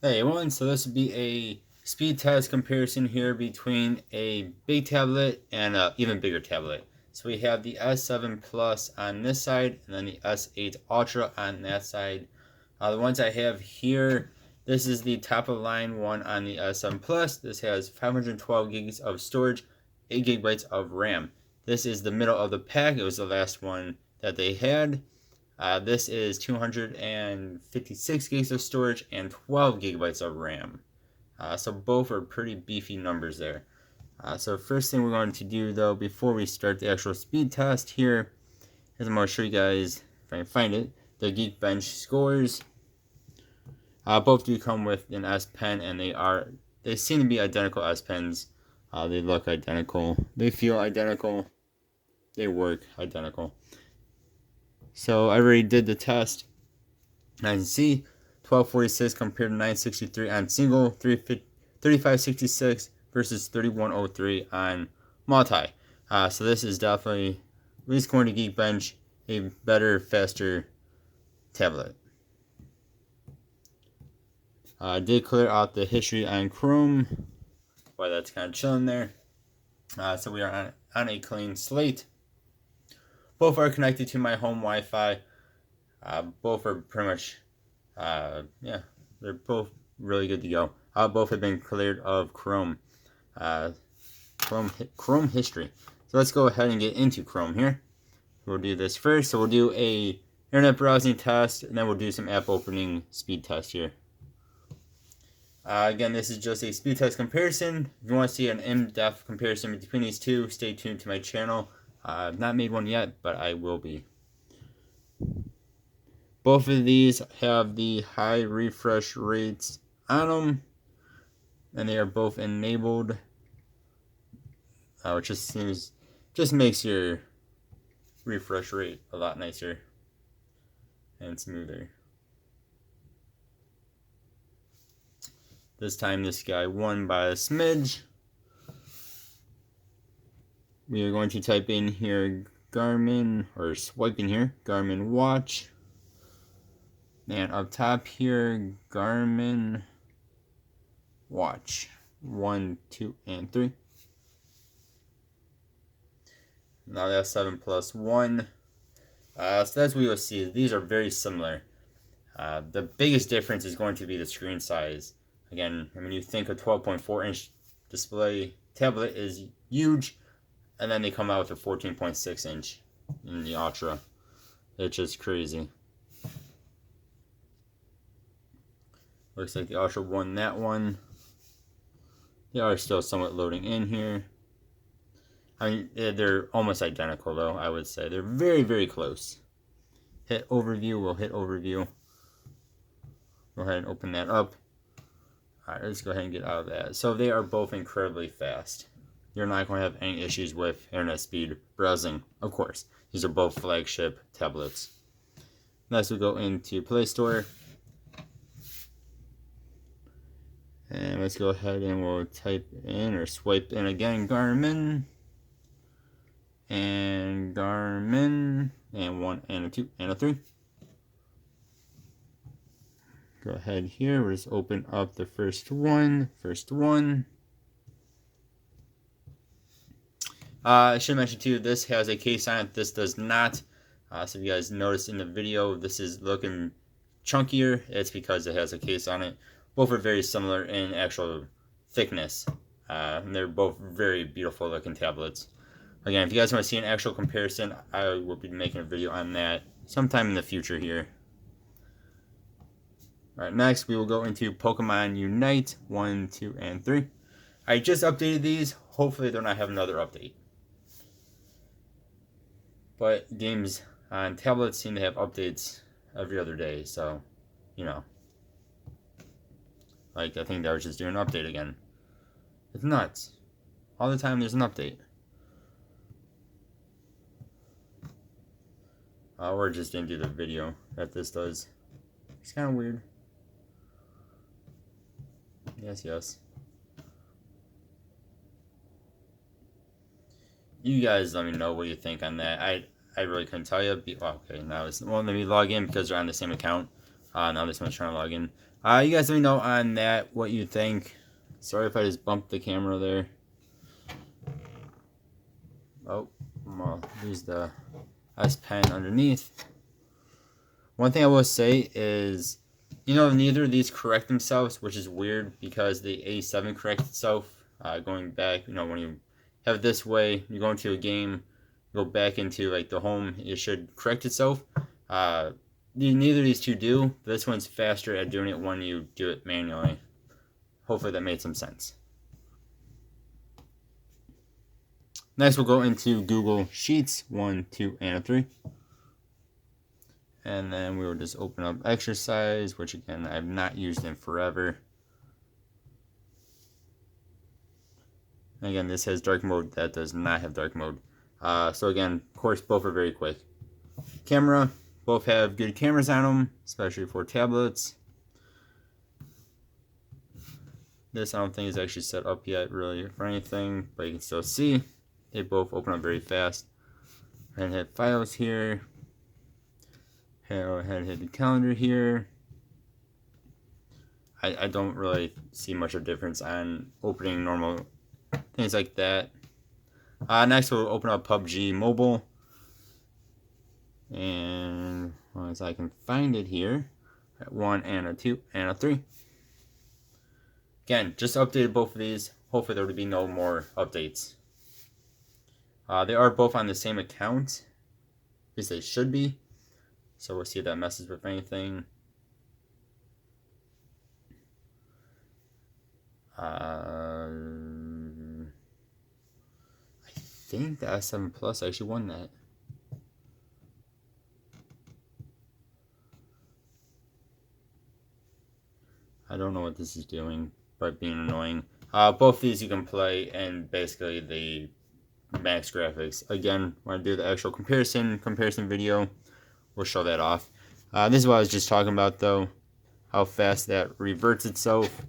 Hey everyone, so this would be a speed test comparison here between a big tablet and an even bigger tablet. So we have the S7 Plus on this side and then the S8 Ultra on that side. The ones I have here, this is the top of the line one on the S7 Plus. This has 512 gigs of storage, 8 gigabytes of RAM. This is the middle of the pack. It was the last one that they had. This is 256 gigs of storage and 12 gigabytes of RAM. So both are pretty beefy numbers there. So first thing we're going to do though, before we start the actual speed test here, is I'm going to show you guys, if I can find it, the Geekbench scores. Both do come with an S Pen, and they seem to be identical S Pens. They look identical. They feel identical. They work identical. So I already did the test. As you can see, 1246 compared to 963 on single, 3566 versus 3103 on multi. So this is definitely, at least according to Geekbench, a better, faster tablet. I did clear out the history on Chrome, why that's kind of chilling there. So we are on a clean slate. Both are connected to my home Wi-Fi. Both are pretty much, yeah, they're both really good to go. Both have been cleared of Chrome, Chrome history. So let's go ahead and get into Chrome here. We'll do this first. So we'll do a internet browsing test, and then we'll do some app opening speed test here. Again, this is just a speed test comparison. If you want to see an in-depth comparison between these two, stay tuned to my channel. I've not made one yet, but I will be. Both of these have the high refresh rates on them, and they are both enabled, which just makes your refresh rate a lot nicer and smoother. This time this guy won by a smidge. We are going to type in here Garmin, or swipe in here, Garmin watch. And up top here, Garmin watch. 1, 2, and 3. Now that's 7 plus 1. So that's what you'll see. These are very similar. The biggest difference is going to be the screen size. Again, I mean, you think a 12.4-inch display tablet is huge, and then they come out with a 14.6-inch in the Ultra. It's just crazy. Looks like the Ultra won that one. They are still somewhat loading in here. I mean, they're almost identical, though, I would say. They're very, very close. Hit overview. We'll hit overview. Go ahead and open that up. Alright, let's go ahead and get out of that. So they are both incredibly fast. You're not going to have any issues with internet speed browsing, of course. These are both flagship tablets. Next we'll go into Play Store. And let's go ahead and we'll type in or swipe in again Garmin. And Garmin. And 1 and a 2 and a 3. Go ahead here, we'll just open up the first one. I should mention too, this has a case on it, this does not. So if you guys noticed in the video, this is looking chunkier. It's because it has a case on it. Both are very similar in actual thickness. And they're both very beautiful looking tablets. Again, if you guys want to see an actual comparison, I will be making a video on that sometime in the future here. Alright, next we will go into Pokemon Unite 1, 2, and 3. I just updated these. Hopefully they'll not have another update. But games on tablets seem to have updates every other day, so, you know. Like, I think they were just doing an update again. It's nuts. All the time there's an update. Or just didn't do the video that this does. It's kind of weird. Yes. You guys let me know what you think on that. I really couldn't tell you. Okay, now it's, well, let me log in because they're on the same account. Now this one's trying to log in. You guys let me know on that what you think. Sorry if I just bumped the camera there. Oh, I'm gonna use the S Pen underneath. One thing I will say is, neither of these correct themselves, which is weird because the A7 corrects itself. Going back, when you have it this way, you go into a game, go back into like the home, it should correct itself. Neither of these two do. This one's faster at doing it when you do it manually. Hopefully that made some sense. Next, we'll go into Google Sheets 1, 2, and 3. And then we will just open up Exercise, which again, I've not used in forever. Again, this has dark mode. That does not have dark mode. So again, of course, both are very quick. Camera, both have good cameras on them, especially for tablets. This I don't think is actually set up yet really for anything, but you can still see. They both open up very fast. And hit Files here. Go ahead and hit the calendar here. I don't really see much of a difference on opening normal things like that. Next we'll open up PUBG Mobile. And once I can find it here, at 1 and a 2 and a 3. Again, just updated both of these. Hopefully there will be no more updates. They are both on the same account. At least they should be. So we'll see if that messes with anything. I think the S7 Plus actually won that. I don't know what this is doing, but being annoying. Both these you can play, and basically the max graphics. Again, when I do the actual comparison video, we'll show that off. This is what I was just talking about, though. How fast that reverts itself.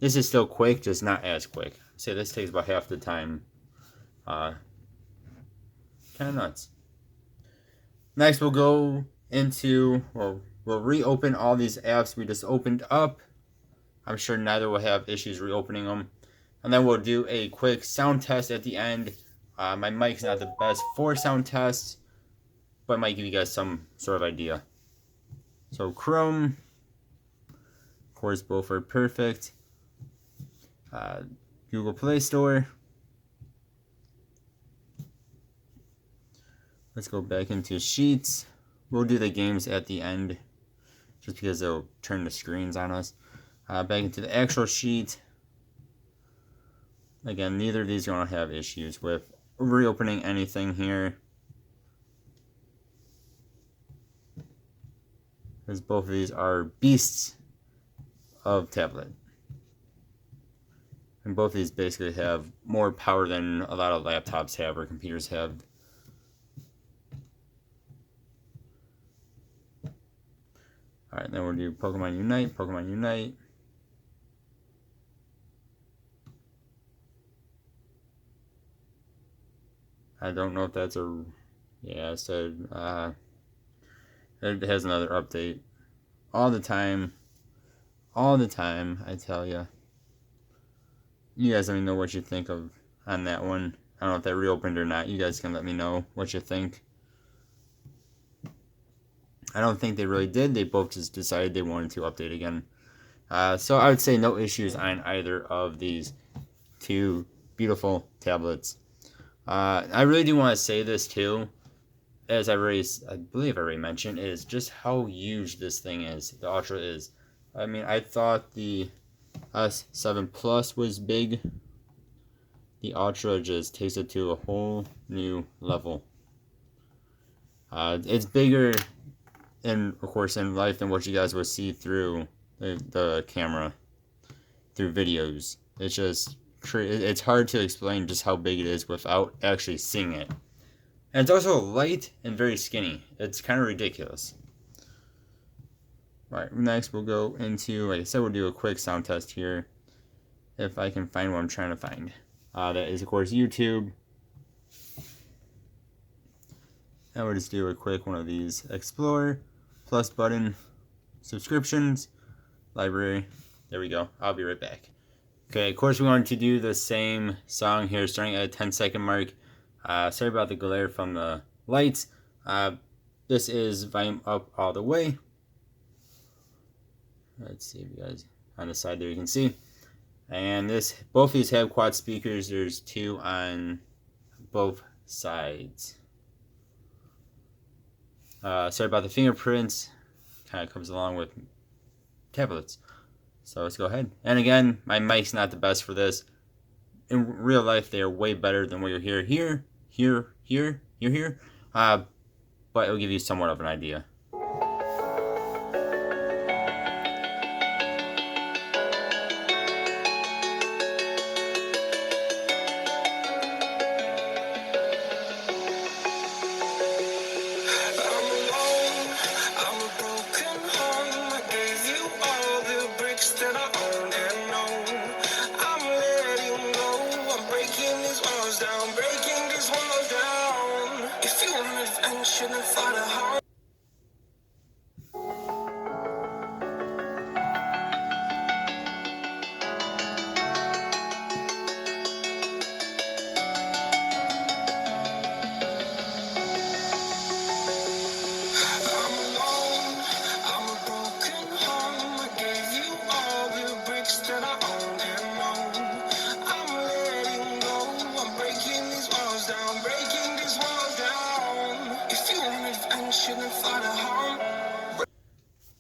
This is still quick, just not as quick. Say this takes about half the time. Kind of nuts. Next, we'll go into, we'll reopen all these apps we just opened up. I'm sure neither will have issues reopening them. And then we'll do a quick sound test at the end. My mic's not the best for sound tests, but it might give you guys some sort of idea. So Chrome, of course, both are perfect. Google Play Store. Let's go back into Sheets. We'll do the games at the end, just because they'll turn the screens on us. Back into the actual sheet. Again, neither of these are going to have issues with reopening anything here, because both of these are beasts of tablet. And both of these basically have more power than a lot of laptops have or computers have. Alright, then we'll do Pokemon Unite, Pokemon Unite. I don't know if that's a... Yeah, it said... it has another update. All the time, I tell ya. You guys let me know what you think of on that one. I don't know if that reopened or not. You guys can let me know what you think. I don't think they really did. They both just decided they wanted to update again. So I would say no issues on either of these two beautiful tablets. I really do want to say this too, as I believe I already mentioned, is just how huge this thing is. The Ultra is. I mean, I thought the S7 Plus was big. The Ultra just takes it to a whole new level. It's bigger, of course, in life than what you guys will see through the camera, through videos. It's just, it's hard to explain just how big it is without actually seeing it. And it's also light and very skinny. It's kind of ridiculous. Alright, next we'll go into, like I said, we'll do a quick sound test here. If I can find what I'm trying to find. That is, of course, YouTube. And we'll just do a quick one of these. Explore, plus button. subscriptions, library. There we go. I'll be right back. Okay, of course we wanted to do the same song here, starting at a 10-second mark. Sorry about the glare from the lights. This is volume up all the way. Let's see if you guys on the side there you can see. And both of these have quad speakers. There's 2 on both sides. Sorry about the fingerprints. Kind of comes along with tablets. So let's go ahead. And again, my mic's not the best for this. In real life, they are way better than what you're here. But it'll give you somewhat of an idea.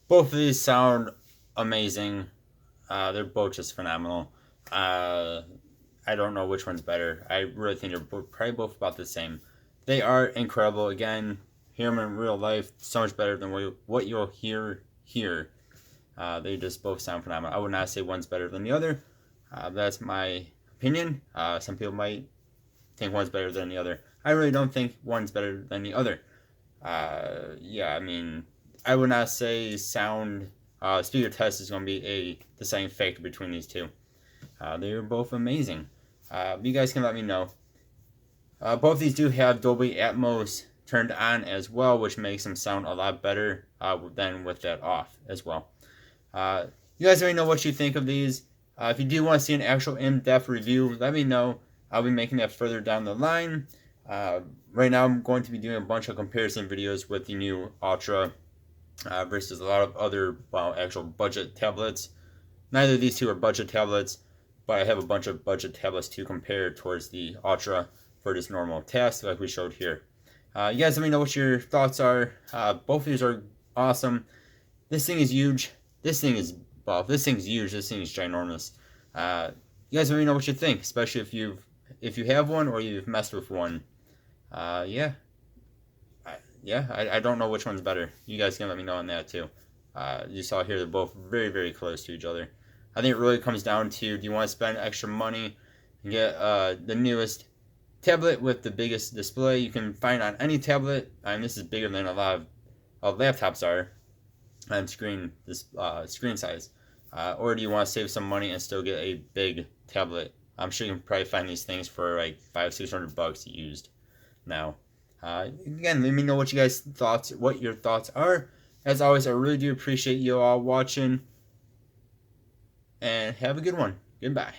Both of these sound amazing. They're both just phenomenal. I don't know which one's better. I really think they're probably both about the same. They are incredible. Again, hear them in real life, so much better than what you'll hear here. They just both sound phenomenal. I would not say one's better than the other. That's my opinion. Some people might think one's better than the other. I really don't think one's better than the other. Yeah, I mean, I would not say sound speaker test is going to be a deciding factor between these two. They're both amazing. You guys can let me know. Both of these do have Dolby Atmos turned on as well, which makes them sound a lot better than with that off as well. You guys already know what you think of these. If you do want to see an actual in-depth review, let me know. I'll be making that further down the line. Right now, I'm going to be doing a bunch of comparison videos with the new Ultra versus a lot of other actual budget tablets. Neither of these two are budget tablets, but I have a bunch of budget tablets to compare towards the Ultra for this normal task like we showed here. You guys let me know what your thoughts are. Both of these are awesome. This thing is huge. This thing is huge. This thing is ginormous. You guys let me know what you think, especially if you have one or you've messed with one. I don't know which one's better. You guys can let me know on that too. You saw here they're both very, very close to each other. I think it really comes down to, do you want to spend extra money and get the newest tablet with the biggest display you can find on any tablet? And this is bigger than a lot of laptops are on screen size. Or do you want to save some money and still get a big tablet? I'm sure you can probably find these things for like $500-600 used now. Again, let me know what your thoughts are. As always, I really do appreciate you all watching, and have a good one. Goodbye.